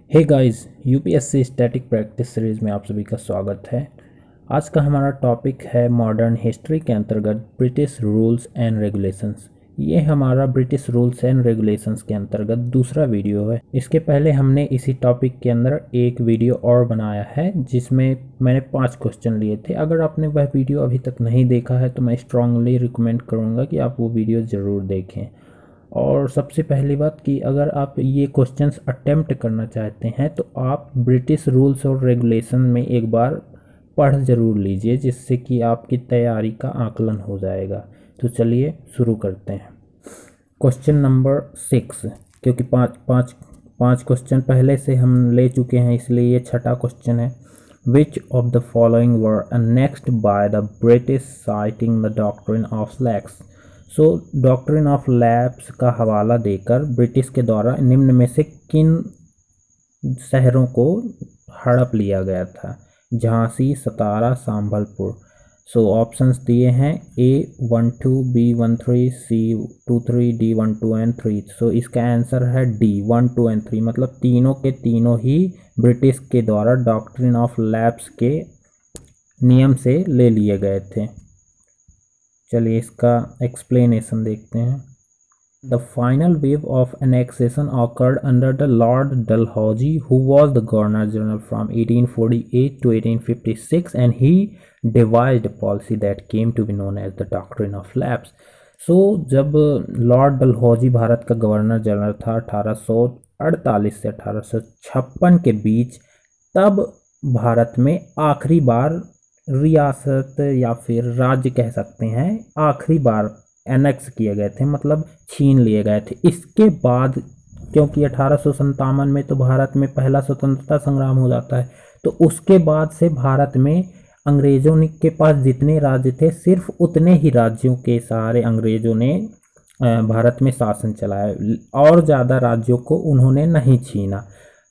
हे guys, UPSC static practice series में आप सभी का स्वागत है। आज का हमारा टॉपिक है मॉडर्न हिस्ट्री के अंतर्गत ब्रिटिश रूल्स एंड रेगुलेशंस। ये हमारा ब्रिटिश रूल्स एंड रेगुलेशंस के अंतर्गत दूसरा वीडियो है। इसके पहले हमने इसी टॉपिक के अंदर एक वीडियो और बनाया है जिसमें मैंने 5 क्वेश्चन लिए थे। अगर आपने वह वीडियो अभी तक नहीं देखा है तो मैं स्ट्रांगली रिकमेंड करूँगा कि आप वो वीडियो ज़रूर देखें। और सबसे पहली बात कि अगर आप ये क्वेश्चंस अटेम्प्ट करना चाहते हैं तो आप ब्रिटिश रूल्स और रेगुलेशन में एक बार पढ़ ज़रूर लीजिए, जिससे कि आपकी तैयारी का आकलन हो जाएगा। तो चलिए शुरू करते हैं। क्वेश्चन नंबर 6, क्योंकि पाँच क्वेश्चन पहले से हम ले चुके हैं इसलिए ये छठा क्वेश्चन है। Which of the following were annexed by the British citing the doctrine of lapse. So doctrine of lapse का हवाला देकर ब्रिटिश के द्वारा निम्न में से किन शहरों को हड़प लिया गया था? झांसी, सतारा, संबलपुर। सो ऑप्शंस दिए हैं A12, B13, C23, D12 and 3। सो इसका आंसर है D 1, 2 एंड 3, मतलब तीनों के तीनों ही ब्रिटिश के द्वारा डॉक्ट्रिन ऑफ लैप्स के नियम से ले लिए गए थे। चलिए इसका एक्सप्लेनेशन देखते हैं। The final wave of annexation awkward under the Lord Dalhousie, who was the governor general from 1848 to 1856 and he devised a policy that came to be known as the doctrine of lapse. सो जब Lord Dalhousie Bharat का governor general था 1848 से 1856 के बीच, तब भारत में आखिरी बार रियासत या फिर राज्य कह सकते हैं आखिरी बार एनेक्स किए गए थे, मतलब छीन लिए गए थे। इसके बाद क्योंकि 1857 में तो भारत में पहला स्वतंत्रता संग्राम हो जाता है, तो उसके बाद से भारत में अंग्रेजों के पास जितने राज्य थे सिर्फ उतने ही राज्यों के सहारे अंग्रेजों ने भारत में शासन चलाया और ज़्यादा राज्यों को उन्होंने नहीं छीना।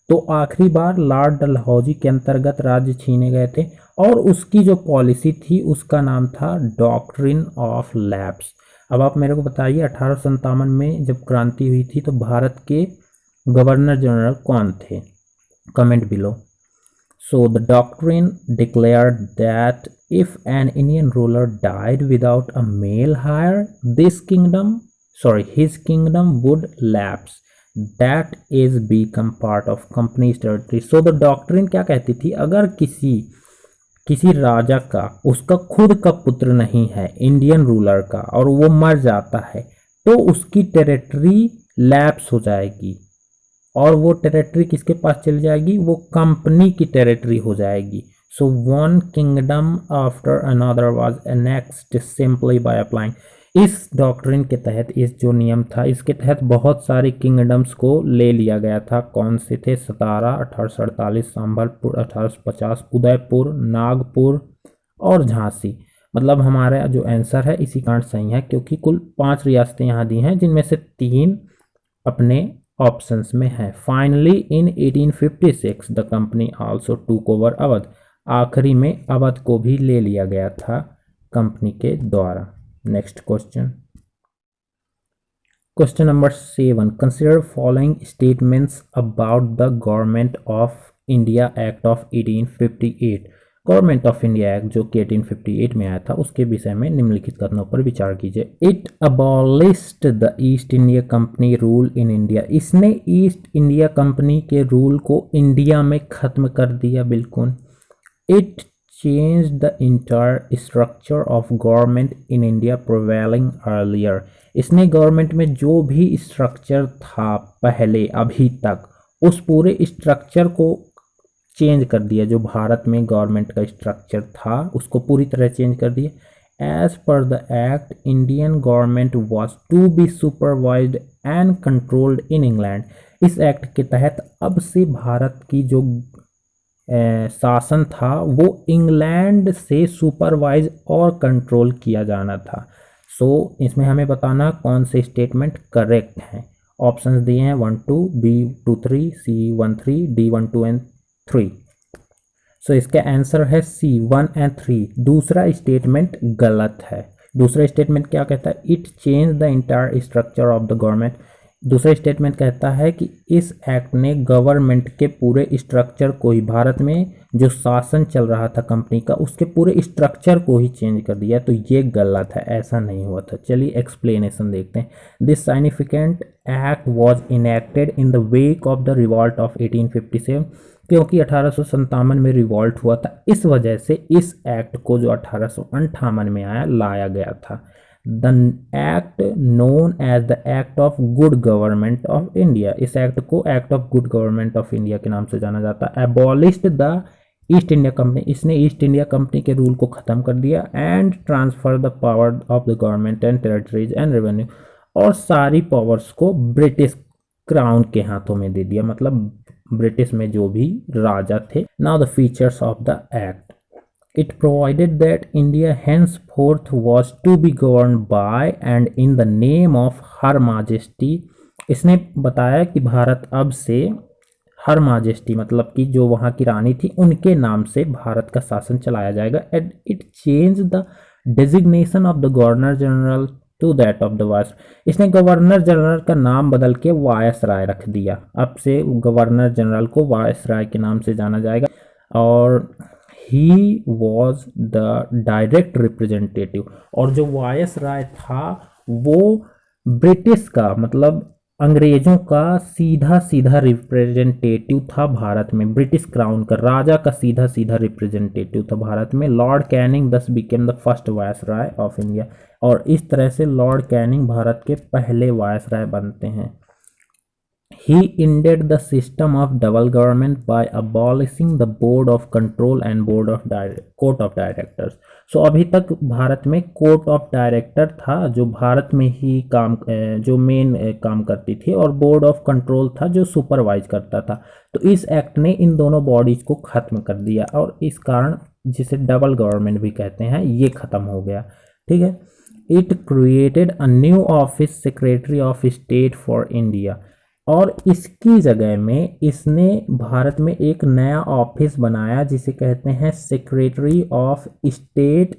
तो आखिरी बार लॉर्ड डलहौजी के अंतर्गत राज्य छीने गए थे और उसकी जो पॉलिसी थी उसका नाम था डॉक्ट्रिन ऑफ लैप्स। अब आप मेरे को बताइए 1857 में जब क्रांति हुई थी तो भारत के गवर्नर जनरल कौन थे? Comment below. So the doctrine declared that if an Indian ruler died without a male heir his kingdom would lapse that is become part of company's territory. So the doctrine क्या कहती थी, अगर किसी राजा का उसका खुद का पुत्र नहीं है इंडियन रूलर का और वो मर जाता है तो उसकी टेरिटरी लैप्स हो जाएगी और वो टेरिटरी किसके पास चली जाएगी? वो कंपनी की टेरिटरी हो जाएगी। So one kingdom after another was annexed simply by applying. इस डॉक्ट्रिन के तहत, इस जो नियम था इसके तहत बहुत सारे किंगडम्स को ले लिया गया था। कौन से थे? सतारा 1848, संबलपुर 1850, उदयपुर, नागपुर और झांसी। मतलब हमारा जो आंसर है इसी कारण सही है, क्योंकि कुल 5 रियासतें यहाँ दी हैं जिनमें से 3 अपने ऑप्शंस में है। Finally in 1856 the company also took over Awadh. आखिरी में अवध को भी ले लिया गया था कंपनी के द्वारा। Next question, question number 7। Consider following statements about the government of India act of 1858। Government of India act जो कि 1858 में आया था उसके विषय में निम्नलिखित कथनों पर विचार कीजिए। It abolished the East India company rule in India. इसने ईस्ट इंडिया कंपनी के रूल को इंडिया में खत्म कर दिया बिल्कुल। It changed the entire structure of government in India prevailing earlier। इसने गवर्नमेंट में जो भी स्ट्रक्चर था पहले अभी तक उस पूरे स्ट्रक्चर को चेंज कर दिया। जो भारत में गवर्नमेंट का स्ट्रक्चर था उसको पूरी तरह चेंज कर दिया। As per the act Indian government was to be supervised and controlled in England. इस एक्ट के तहत अब से भारत की जो शासन था वो इंग्लैंड से सुपरवाइज और कंट्रोल किया जाना था। सो इसमें हमें बताना कौन से स्टेटमेंट करेक्ट हैं। ऑप्शंस दिए हैं 1, 2, B23, C13, D12 एंड 3। सो इसका आंसर है C1 एंड 3। दूसरा स्टेटमेंट गलत है। दूसरा स्टेटमेंट क्या कहता है? It change the entire structure of the government. दूसरा स्टेटमेंट कहता है कि इस एक्ट ने गवर्नमेंट के पूरे स्ट्रक्चर को ही, भारत में जो शासन चल रहा था कंपनी का, उसके पूरे स्ट्रक्चर को ही चेंज कर दिया। तो ये गलत है, ऐसा नहीं हुआ था। चलिए एक्सप्लेनेशन देखते हैं। This significant act was enacted in the wake of the revolt of 1857, क्योंकि 1857 में रिवॉल्ट हुआ था, इस वजह से इस एक्ट को जो 1858 में आया लाया गया था। The act known as the act of good government of India, इस एक्ट को act of good government of India के नाम से जाना जाता है। Abolished the East India company, इसने ईस्ट इंडिया कंपनी के रूल को ख़त्म कर दिया। And transfer the power of the government and territories and revenue, और सारी पावर्स को ब्रिटिश क्राउन के हाथों में दे दिया, मतलब ब्रिटिश में जो भी राजा थे। Now the features of the act, it provided that India henceforth was to be governed by and in the name of Her Majesty, इसने बताया कि भारत अब से हर माजेस्टी मतलब कि जो वहाँ की रानी थी उनके नाम से भारत का शासन चलाया जाएगा। And it change the designation of the governor general to that of the viceroy, इसने गवर्नर जनरल का नाम बदल के वायसराय रख दिया। अब से गवर्नर जनरल को वायसराय के नाम से जाना जाएगा। और he was the direct representative, और जो वायसराय था वो ब्रिटिश का मतलब अंग्रेजों का सीधा सीधा रिप्रेजेंटेटिव था भारत में, ब्रिटिश क्राउन का राजा का सीधा सीधा रिप्रेजेंटेटिव था भारत में। लॉर्ड कैनिंग दस became the first viceroy of India, और इस तरह से लॉर्ड कैनिंग भारत के पहले वायसराय बनते हैं। He ended the system of double government by abolishing the board of control and court of directors. So अभी तक भारत में कोर्ट ऑफ डायरेक्टर था जो भारत में ही जो मेन काम करती थी, और बोर्ड ऑफ कंट्रोल था जो सुपरवाइज करता था। तो इस एक्ट ने इन दोनों बॉडीज को खत्म कर दिया, और इस कारण जिसे डबल गवर्नमेंट भी कहते हैं ये खत्म हो गया। ठीक है। It created a new office, secretary of state for India, और इसकी जगह में इसने भारत में एक नया ऑफिस बनाया जिसे कहते हैं secretary of state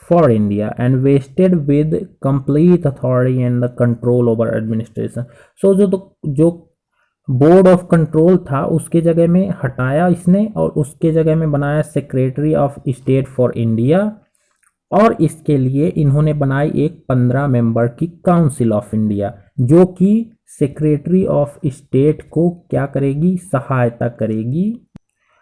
for India, and vested with complete authority and the control over administration. So जो बोर्ड ऑफ कंट्रोल था उसके जगह में हटाया इसने, और उसके जगह में बनाया secretary of state for India. और इसके लिए इन्होंने बनाई एक 15 मेंबर की काउंसिल ऑफ इंडिया, जो कि सेक्रेटरी ऑफ स्टेट को क्या करेगी, सहायता करेगी,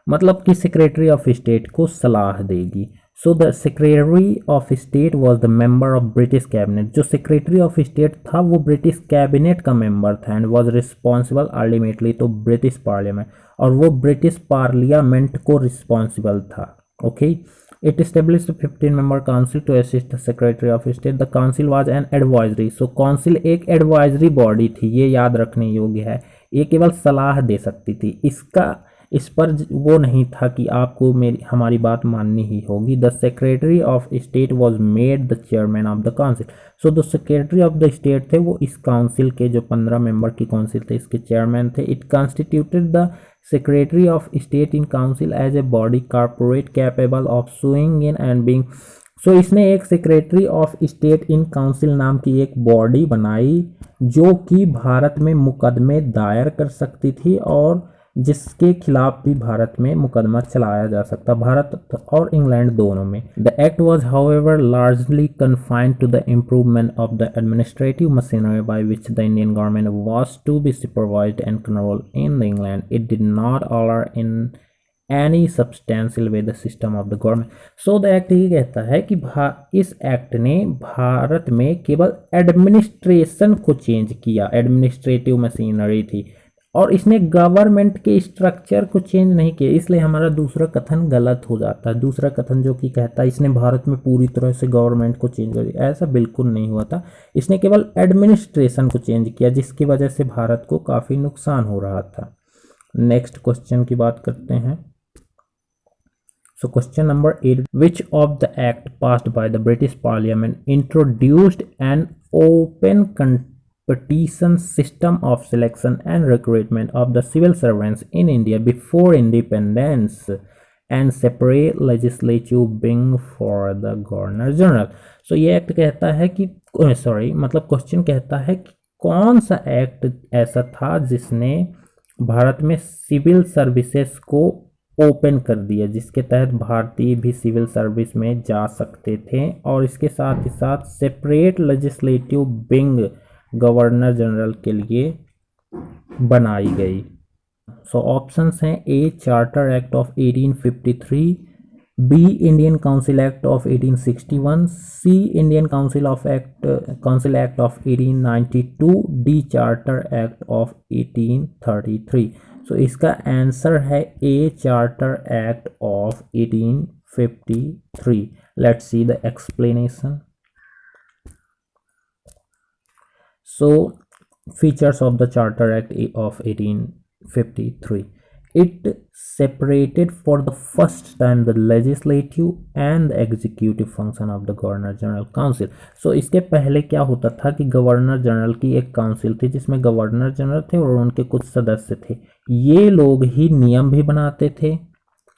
मतलब कि सेक्रेटरी ऑफ स्टेट को सलाह देगी। So the secretary of state was the member of British cabinet, जो सेक्रेटरी ऑफ स्टेट था वो ब्रिटिश कैबिनेट का मेंबर था, एंड वाज रिस्पॉन्सिबल अल्टीमेटली तो ब्रिटिश पार्लियामेंट, और वो ब्रिटिश पार्लियामेंट को रिस्पॉन्सिबल था। Okay. It established a 15-member council to assist the Secretary of State. The council was an advisory. So council एक advisory body थी, ये याद रखने योग्य है। ये केवल सलाह दे सकती थी, इस पर वो नहीं था कि आपको हमारी बात माननी ही होगी। The secretary of state was made the chairman of the council. So the secretary of the state थे वो इस काउंसिल के, जो 15 मेंबर की काउंसिल थे, इसके चेयरमैन थे। It constituted the secretary of state in council as a body corporate capable of suing in and being. So इसने एक secretary of state in council नाम की एक बॉडी बनाई जो कि भारत में मुकदमे दायर कर सकती थी, और जिसके खिलाफ भी भारत में मुकदमा चलाया जा सकता, भारत और इंग्लैंड दोनों में। The act was however largely confined to the improvement of the administrative machinery by which the Indian government was to be supervised and controlled in the England. It did not ऑलर in any substantial way the system of the government. So the act ये कहता है कि इस act ने भारत में केवल administration को चेंज किया, एडमिनिस्ट्रेटिव मशीनरी थी, और इसने गवर्नमेंट के स्ट्रक्चर को चेंज नहीं किया। इसलिए हमारा दूसरा कथन गलत हो जाता है। दूसरा कथन जो कि कहता है इसने भारत में पूरी तरह से गवर्नमेंट को चेंज कर दिया, ऐसा बिल्कुल नहीं हुआ था। इसने केवल एडमिनिस्ट्रेशन को चेंज किया, जिसकी वजह से भारत को काफ़ी नुकसान हो रहा था। नेक्स्ट क्वेश्चन की बात करते हैं। So question number 8, which of the act passed by the British Parliament introduced an open competition system of selection and recruitment of the civil servants in India before independence and separate legislative being for the Governor General? So ये act कहता है कि मतलब question कहता है कि कौन सा एक्ट ऐसा था जिसने भारत में सिविल सर्विसेज को ओपन कर दिया, जिसके तहत भारतीय भी सिविल सर्विस में जा सकते थे, और इसके साथ ही साथ separate legislative wing governor general के लिए बनाई गई। सो ऑप्शंस हैं A charter act of 1853, B Indian council act of 1861, C Indian council act of 1892, D charter act of 1833। So इसका आंसर है A charter act of 1853। Let's see the explanation. So, features of the Charter Act of 1853. It separated for the first time the legislative and the executive function of the Governor General Council. So, इसके पहले क्या होता था कि governor general की एक council थी जिसमें गवर्नर जनरल थे और उनके कुछ सदस्य थे। ये लोग ही नियम भी बनाते थे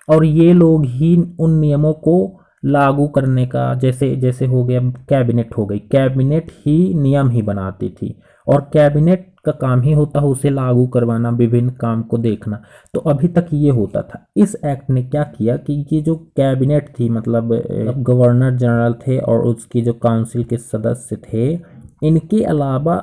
और ये लोग ही उन नियमों को लागू करने का, जैसे जैसे हो गया कैबिनेट हो गई, कैबिनेट ही नियम ही बनाती थी और कैबिनेट का काम ही होता है उसे लागू करवाना, विभिन्न काम को देखना। तो अभी तक ये होता था। इस एक्ट ने क्या किया कि ये जो कैबिनेट थी, मतलब गवर्नर जनरल थे और उसकी जो काउंसिल के सदस्य थे, इनके अलावा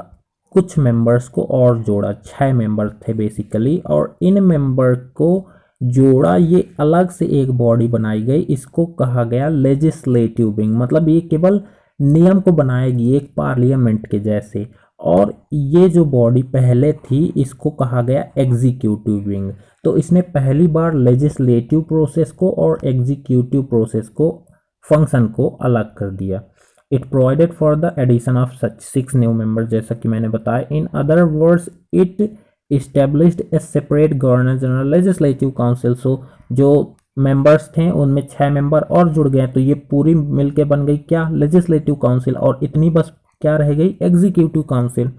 कुछ मेंबर्स को और जोड़ा, 6 मेंबर थे बेसिकली, और इन मेंबर को जोड़ा, ये अलग से एक बॉडी बनाई गई। इसको कहा गया लेजिस्लेटिव विंग, मतलब ये केवल नियम को बनाएगी एक पार्लियामेंट के जैसे। और ये जो बॉडी पहले थी इसको कहा गया एग्जीक्यूटिव विंग। तो इसने पहली बार लेजिस्लेटिव प्रोसेस को और एग्जीक्यूटिव प्रोसेस को, फंक्शन को अलग कर दिया। It provided for the addition of such 6 new members, जैसा कि मैंने बताया। In other words it established a separate governor general legislative council। So जो मेंबर्स थे उनमें 6 मेंबर और जुड़ गए, तो ये पूरी मिलके बन गई क्या, लेजिस्लेटिव काउंसिल, और इतनी बस क्या रह गई, एग्जीक्यूटिव काउंसिल।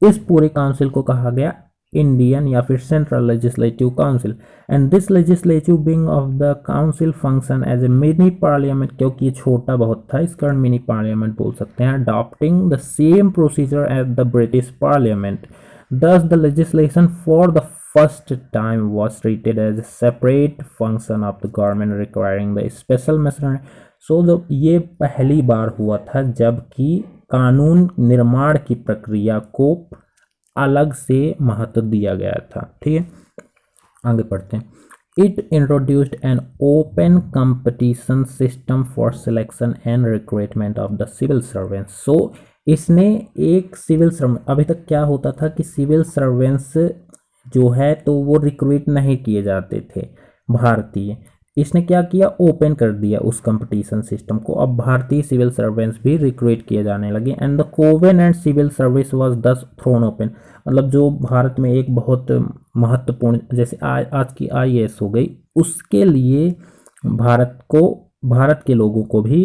इस पूरे काउंसिल को कहा गया इंडियन या फिर central legislative council. And this legislative wing of the council function as a mini parliament, क्योंकि ये छोटा बहुत था इस कारण मिनी पार्लियामेंट बोल सकते हैं। Adopting the same procedure as the British parliament. Thus, the legislation for the first time was treated as a separate function of the government requiring the special machinery। So, ये पहली बार हुआ था जबकि कानून निर्माण की प्रक्रिया को अलग से महत्व दिया गया था। ठीक है, आगे पढ़ते हैं। It introduced an open competition system for selection and recruitment of the civil servants। So, इसने एक सिविल सर्वेंट, अभी तक क्या होता था कि सिविल सर्वेंट्स जो है तो वो रिक्रूट नहीं किए जाते थे भारतीय। इसने क्या किया, ओपन कर दिया उस कंपटीशन सिस्टम को। अब भारतीय सिविल सर्वेंट्स भी रिक्रूट किए जाने लगे। And the covenant civil service was thus thrown open, मतलब जो भारत में एक बहुत महत्वपूर्ण, जैसे आज की IAS हो गई, उसके लिए भारत के लोगों को भी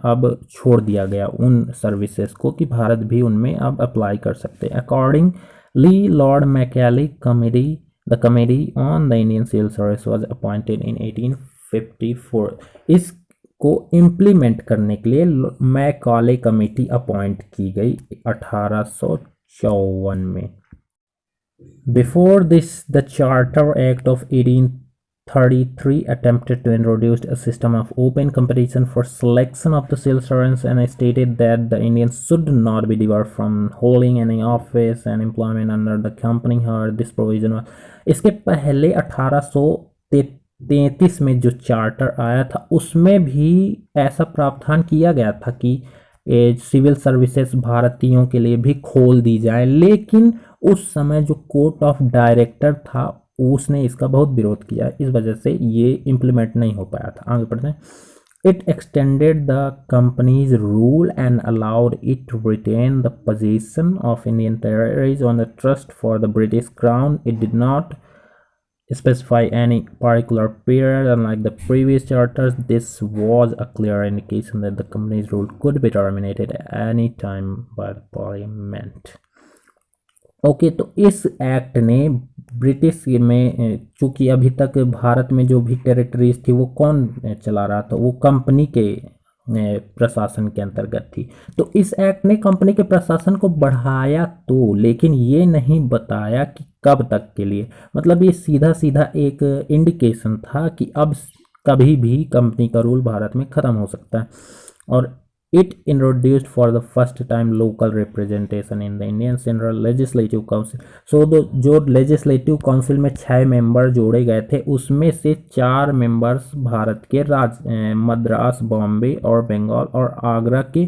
अब छोड़ दिया गया उन सर्विसेज को कि भारत भी उनमें अब अप्लाई कर सकते हैं। Accordingly Lord Macaulay committee, the committee on the Indian civil service was appointed in 1854। इसको इम्प्लीमेंट करने के लिए मैकाले कमेटी अपॉइंट की गई 1854 में। Before this the charter act of 1833 attempted to introduce a system of open competition for selection of the civil servants and stated that the Indians should not be debarred from holding any office and employment under the company। However, this provision was, इसके पहले 1833 में जो charter आया था उसमें भी ऐसा प्रावधान किया गया था कि सिविल सर्विसेज भारतीयों के लिए भी खोल दी जाए, लेकिन उस समय जो कोर्ट ऑफ डायरेक्टर था उसने इसका बहुत विरोध किया, इस वजह से ये इम्प्लीमेंट नहीं हो पाया था। आगे बढ़ते हैं। It extended the company's rule and allowed it to retain the position of Indian territories on the trust for the British crown. It did not specify any particular period, unlike the previous charters. This was a clear indication that the company's rule could be terminated at any time by the parliament। Okay, तो इस act ने British में, चूंकि अभी तक भारत में जो भी टेरिटरीज थी वो कौन चला रहा था, वो कंपनी के प्रशासन के अंतर्गत थी। तो इस एक्ट ने कंपनी के प्रशासन को बढ़ाया तो, लेकिन ये नहीं बताया कि कब तक के लिए। मतलब ये सीधा सीधा एक इंडिकेशन था कि अब कभी भी कंपनी का रूल भारत में ख़त्म हो सकता है। और it introduced for the first time local representation in the Indian central legislative council. So जो लेजिस्लेटिव काउंसिल में 6 मेंबर जोड़े गए थे, उसमें से 4 मेंबर्स भारत के मद्रास, बॉम्बे और बंगाल और आगरा के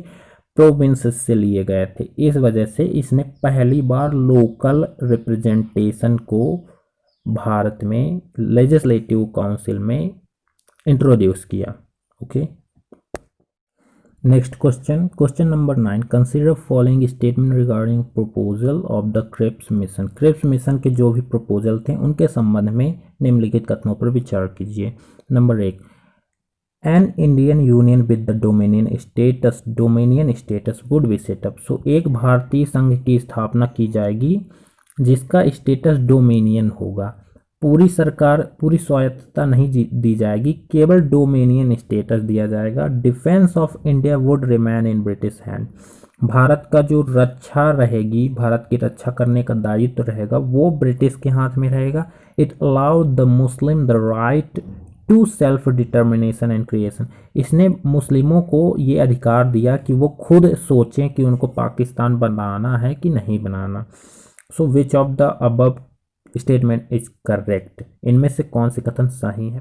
प्रोविंस से लिए गए थे। इस वजह से इसने पहली बार लोकल रिप्रेजेंटेशन को भारत में लेजिस्लेटिव काउंसिल में इंट्रोड्यूस किया। Okay, next question number 9, consider following statement regarding proposal of the Cripps mission. Cripps mission के जो भी प्रपोजल थे उनके संबंध में निम्नलिखित कथनों पर विचार कीजिए। Number 1, an Indian union with the dominion status would be set up. So एक भारतीय संघ की स्थापना की जाएगी जिसका स्टेटस डोमिनियन होगा। पूरी स्वायत्तता नहीं दी जाएगी, केवल डोमिनियन स्टेटस दिया जाएगा। Defence of India would remain in British hand. Bharat का जो रक्षा रहेगी, भारत की रक्षा करने का दायित्व रहेगा, वो ब्रिटिश के हाथ में रहेगा। It allowed the Muslim the right to self determination and creation. इसने मुस्लिमों को ये अधिकार दिया कि वो खुद सोचें कि उनको पाकिस्तान बनाना है कि नहीं बनाना। So which of the above statement is correct. इनमें से कौन से कथन सही है?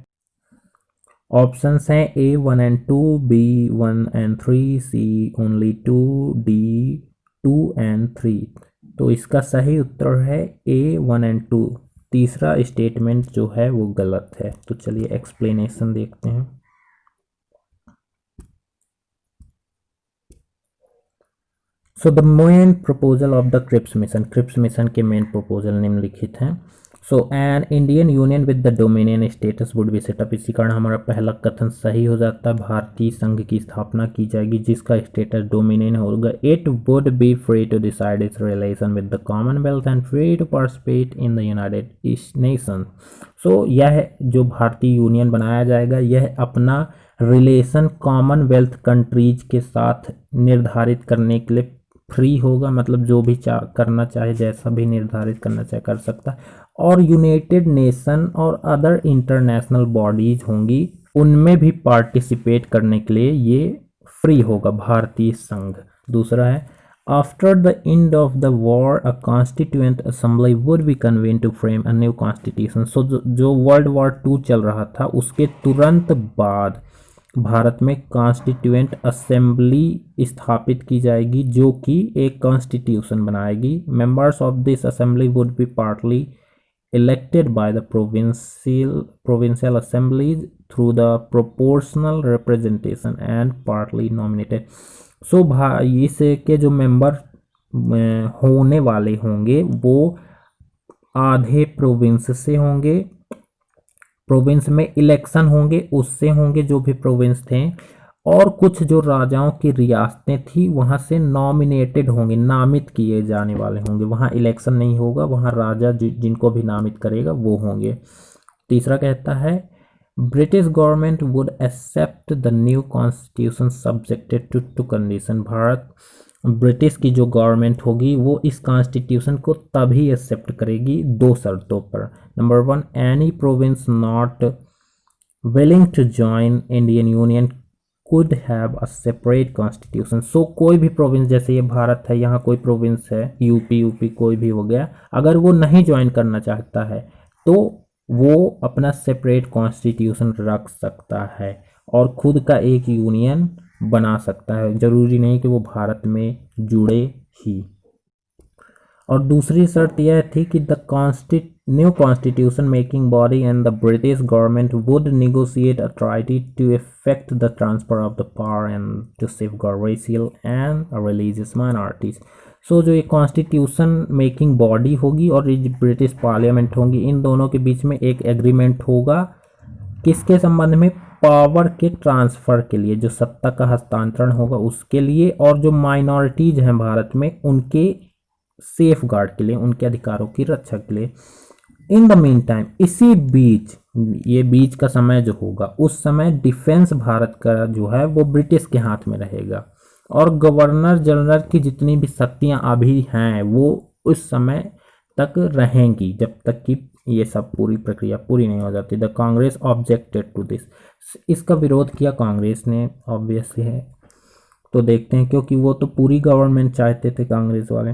ऑप्शंस हैं A 1 and 2, B 1 and 3, C only 2, D 2 and 3। तो इसका सही उत्तर है A 1 and 2। तीसरा स्टेटमेंट जो है वो गलत है। तो चलिए एक्सप्लेनेशन देखते हैं। So the main proposal of the Cripps mission के मेन प्रपोजल निम्नलिखित हैं। So an Indian union with the dominion status would be set up. इसी कारण हमारा पहला कथन सही हो जाता है। भारतीय संघ की स्थापना की जाएगी जिसका स्टेटस डोमिनियन होगा। It would be free to decide its relation with the commonwealth and free to participate in the united nation. So यह जो भारतीय यूनियन बनाया जाएगा, यह अपना रिलेशन कॉमनवेल्थ कंट्रीज के साथ निर्धारित करने के लिए फ्री होगा। मतलब जो भी करना चाहे, जैसा भी निर्धारित करना चाहे कर सकता है। और यूनाइटेड नेशन और अदर इंटरनेशनल बॉडीज होंगी, उनमें भी पार्टिसिपेट करने के लिए ये फ्री होगा भारतीय संघ। दूसरा है, after the end of the war a constituent assembly would be convene to frame a new constitution. So जो वर्ल्ड वॉर 2 चल रहा था, उसके तुरंत बाद भारत में कॉन्स्टिट्यूएंट असेंबली स्थापित की जाएगी जो कि एक कॉन्स्टिट्यूशन बनाएगी। Members of this assembly would B partly elected by the provincial assemblies through the proportional representation and partly nominated। सो इसके जो मेंबर होने वाले होंगे वो आधे प्रोविंस से होंगे, प्रोविंस में इलेक्शन होंगे उससे होंगे जो भी प्रोविंस थे, और कुछ जो राजाओं की रियासतें थी वहाँ से नॉमिनेटेड होंगे, नामित किए जाने वाले होंगे। वहाँ इलेक्शन नहीं होगा, वहाँ राजा जिनको भी नामित करेगा वो होंगे। तीसरा कहता है, British government would accept the new constitution subjected to condition. British की जो गवर्नमेंट होगी वो इस कॉन्स्टिट्यूशन को तभी एक्सेप्ट करेगी 2 शर्तों पर। Number 1, any province not willing to join Indian union could have a separate constitution। So कोई भी प्रोविंस, जैसे ये भारत है, यहाँ कोई प्रोविंस है, यूपी कोई भी हो गया, अगर वो नहीं ज्वाइन करना चाहता है तो वो अपना सेपरेट कॉन्स्टिट्यूशन रख सकता है और खुद का एक यूनियन बना सकता है। जरूरी नहीं कि वो भारत में जुड़े ही। और दूसरी शर्त यह थी कि the new constitution making body and the British government would negotiate a treaty to effect the transfer of the power and to safeguard racial and religious minorities. So जो ये कॉन्स्टिट्यूशन मेकिंग बॉडी होगी और ये British parliament होंगी, इन दोनों के बीच में एक एग्रीमेंट होगा। किसके संबंध में? पावर के ट्रांसफ़र के लिए, जो सत्ता का हस्तांतरण होगा उसके लिए, और जो माइनॉरिटीज हैं भारत में उनके सेफ गार्ड के लिए, उनके अधिकारों की रक्षा के लिए। इन द मीन टाइम, इसी बीच, ये बीच का समय जो होगा उस समय डिफेंस भारत का जो है वो ब्रिटिश के हाथ में रहेगा, और गवर्नर जनरल की जितनी भी शक्तियां अभी हैं वो उस समय तक रहेंगी जब तक कि ये सब पूरी प्रक्रिया पूरी नहीं हो जाती। The Congress objected to this, इसका विरोध किया कांग्रेस ने, ऑब्वियसली है। तो देखते हैं, क्योंकि वो तो पूरी गवर्नमेंट चाहते थे कांग्रेस वाले।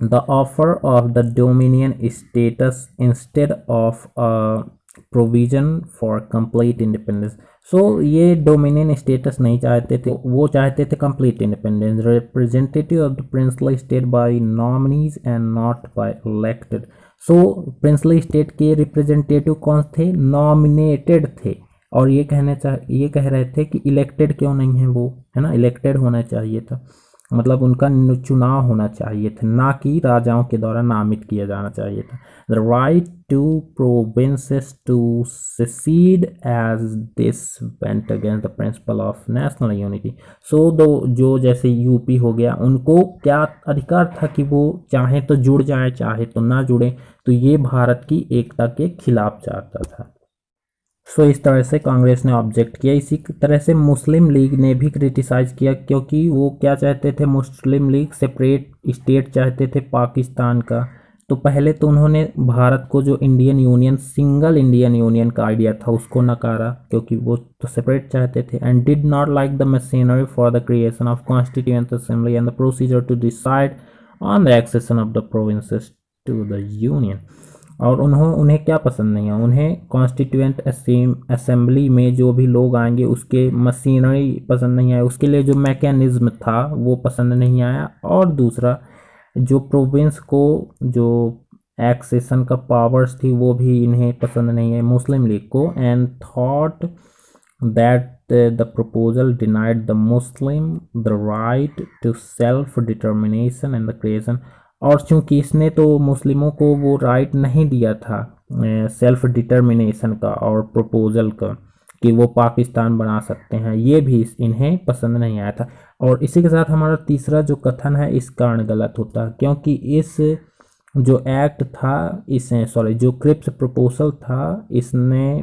The offer of the dominion status instead of provision for complete independence. So ये डोमिनियन स्टेटस नहीं चाहते थे, वो चाहते थे complete independence. Representative of the princely state by nominees and not by elected. So princely state के representative कौन थे? नॉमिनेटेड थे, और ये ये कह रहे थे कि इलेक्टेड क्यों नहीं है वो, है ना, इलेक्टेड होना चाहिए था, मतलब उनका चुनाव होना चाहिए था, ना कि राजाओं के द्वारा नामित किया जाना चाहिए था। The right to provinces to secede as this went against the principle of national unity. So दो जो जैसे यूपी हो गया, उनको क्या अधिकार था कि वो चाहे तो जुड़ जाए चाहे तो ना जुड़े, तो ये भारत की एकता के खिलाफ जाता था। सो इस तरह से कांग्रेस ने ऑब्जेक्ट किया। इसी तरह से मुस्लिम लीग ने भी क्रिटिसाइज किया, क्योंकि वो क्या चाहते थे, मुस्लिम लीग सेपरेट स्टेट चाहते थे पाकिस्तान का। तो पहले तो उन्होंने भारत को जो Indian union, single Indian union का आइडिया था उसको नकारा, क्योंकि वो तो सेपरेट चाहते थे। And did not like the machinery for the creation of constituent assembly and the procedure to decide on the accession of the provinces to the union. और उन्हें क्या पसंद नहीं है, उन्हें कॉन्स्टिट्यूएंट असेंबली में जो भी लोग आएंगे उसके मशीनरी पसंद नहीं आया, उसके लिए जो मैकेनिज्म था वो पसंद नहीं आया, और दूसरा जो प्रोविंस को जो एक्सेशन का पावर्स थी वो भी इन्हें पसंद नहीं है, मुस्लिम लीग को। And thought that the proposal denied the Muslim the right to self determination and the creation. और चूंकि इसने तो मुस्लिमों को वो राइट नहीं दिया था सेल्फ डिटर्मिनेशन का और प्रपोजल का कि वो पाकिस्तान बना सकते हैं, ये भी इन्हें पसंद नहीं आया था। और इसी के साथ हमारा तीसरा जो कथन है इस कारण गलत होता है, क्योंकि इस जो एक्ट था, इस जो क्रिप्स प्रपोजल था, इसने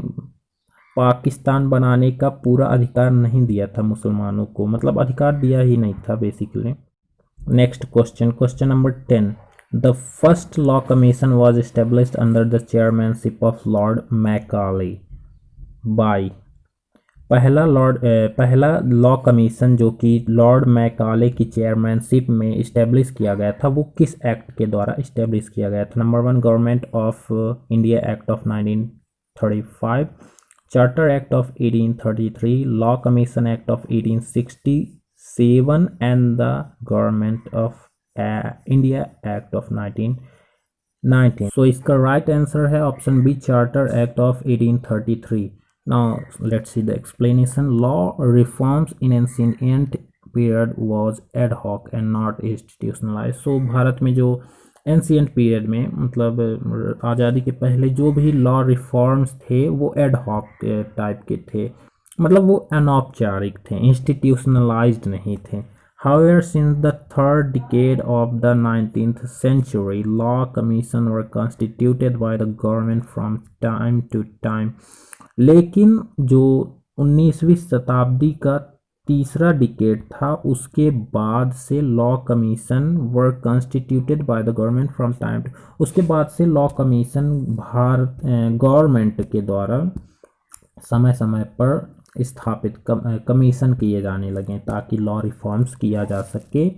पाकिस्तान बनाने का पूरा अधिकार नहीं दिया था मुसलमानों को, मतलब अधिकार दिया ही नहीं था basically. Next question, question number 10. The first law commission was established under the chairmanship of Lord Macaulay by पहला लॉ कमीशन जो कि लॉर्ड मैकाले की चेयरमैनशिप में इस्टेब्लिश किया गया था, वो किस एक्ट के द्वारा इस्टेब्लिश किया गया था? Number 1 government of India act of 1935, charter act of 1833, law commission act of 1867 and the Government of India Act of 1919. So इसका right answer है option B, Charter Act of 1833. Now let's see the explanation. Law reforms in ancient period was ad hoc and not institutionalized. So Bharat में जो ancient period में, मतलब आज़ादी के पहले जो भी लॉ रिफॉर्म्स थे वो एड हॉक टाइप के थे, मतलब वो अनौपचारिक थे, इंस्टीट्यूशनलाइज्ड नहीं थे। However, since the third decade of the 19th century, law commission were constituted by the government from time to time. लेकिन जो 19वीं शताब्दी का तीसरा डिकेड था उसके बाद से law commission were constituted by the government from time to, उसके बाद से लॉ कमीशन भारत गवर्नमेंट के द्वारा समय समय पर स्थापित कमीशन किए जाने लगे ताकि लॉ रिफॉर्म्स किया जा सके।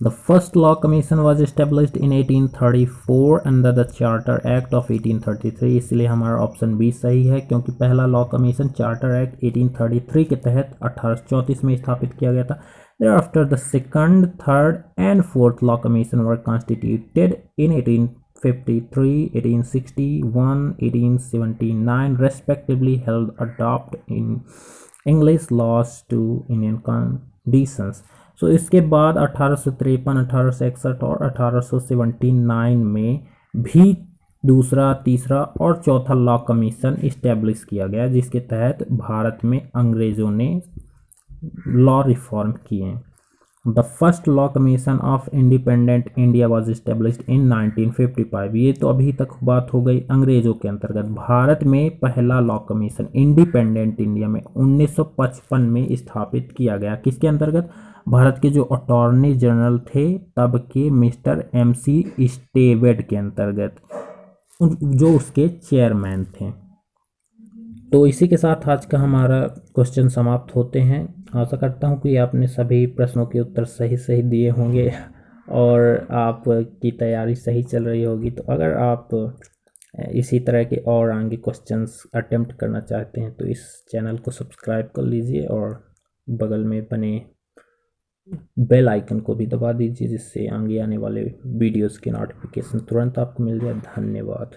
The first law commission was established in 1834 under the charter act of 1833, इसलिए हमारा ऑप्शन बी सही है, क्योंकि पहला लॉ कमीशन चार्टर एक्ट 1833 के तहत 1834 में स्थापित किया गया था। Thereafter the second, third and fourth law commission were constituted in 1853, 1861, 1879 respectively, held adopt in English laws to Indian conditions. So इसके बाद 1853, 1861 और 1879 में भी दूसरा, तीसरा और चौथा लॉ कमीशन इस्टेब्लिश किया गया, जिसके तहत भारत में अंग्रेज़ों ने लॉ रिफॉर्म किए। The first law commission of independent India was established in 1955। ये तो अभी तक बात हो गई अंग्रेजों के अंतर्गत। भारत में पहला लॉ कमीशन इंडिपेंडेंट इंडिया में 1955 में स्थापित किया गया। किसके अंतर्गत? भारत के जो अटॉर्नी जनरल थे तब के मिस्टर MC स्टेवेट के अंतर्गत, जो उसके चेयरमैन थे। तो इसी के साथ आज का हमारा क्वेश्चन समाप्त होते हैं। आशा करता हूँ कि आपने सभी प्रश्नों के उत्तर सही सही दिए होंगे और आपकी तैयारी सही चल रही होगी। तो अगर आप इसी तरह के और आगे क्वेश्चंस अटेम्प्ट करना चाहते हैं तो इस चैनल को सब्सक्राइब कर लीजिए और बगल में बने बेल आइकन को भी दबा दीजिए, जिससे आगे आने वाले वीडियोस की नोटिफिकेशन तुरंत आपको मिल जाए। धन्यवाद।